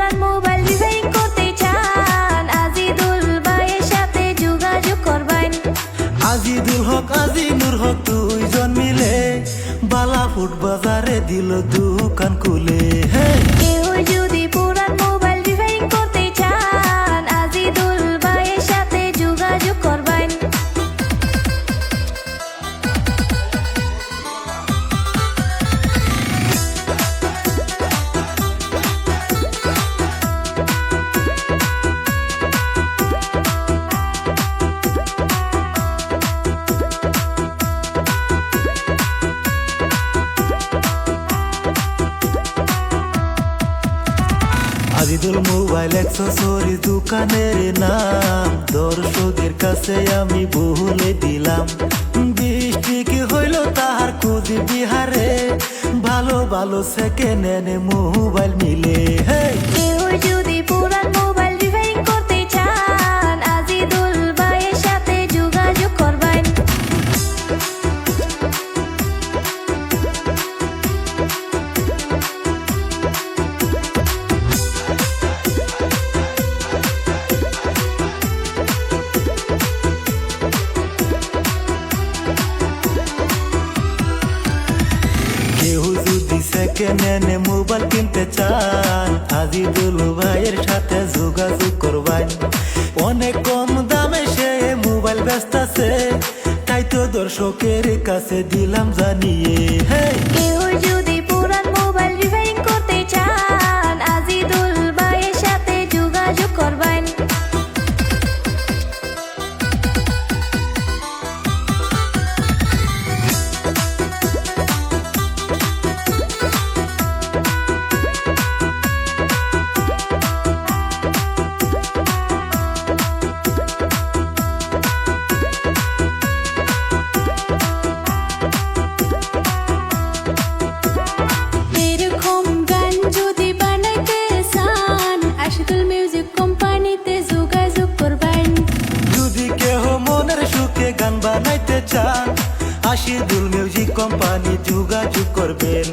পুরান mobile repairing করতে চান আজিদুল ভাইয়ের সাথে যোগাযোগ করবেন। আজিদুল হক আজিনুর হক দুইজন মিলে বালাফুট বাজারে দিল দোকান খুলে। কেউ যদি পুরান মোবাইল রিপেয়ারিং করতে চান আজিদুল ভাইয়ের সাথে যোগাযোগ করবেন। আজিদুল মোবাইল অ্যাক্সেসরি দোকানের নাম দর্শকের কাছে আমি বলে দিলাম। বৃষ্টি হইল তাহার কুচবিহারে ভালো ভালো সেকেন্ড হ্যান্ড মোবাইল মিলে। কেউ যদি পুরান মোবাইল রিপেয়ারিং করতে চান আজিদুল ভাইয়ের সাথে যোগাযোগ করবেন। কেউ যদি সেকেন্ড হ্যান্ড মোবাইল কিনতে চান আজিদুল ভাইয়ের সাথে যোগাযোগ করবেন। অনেক কম দামে সে মোবাইল বেচতাছে, তাই তো দর্শকের কাছে দিলাম জানিয়ে। কেউ যদি পুরান মোবাইল রিপেয়ারিং করতে চান আজিদুল ভাইয়ের সাথে যোগাযোগ করবেন। এরকম গান যদি বানাইতে চান আশিকুল মিউজিক কোম্পানিতে যোগাযোগ করবেন। যদি কেহ মনের সুখে গান বানাইতে চান আজিদুল মিউজিক কোম্পানি যোগাযোগ করবেন।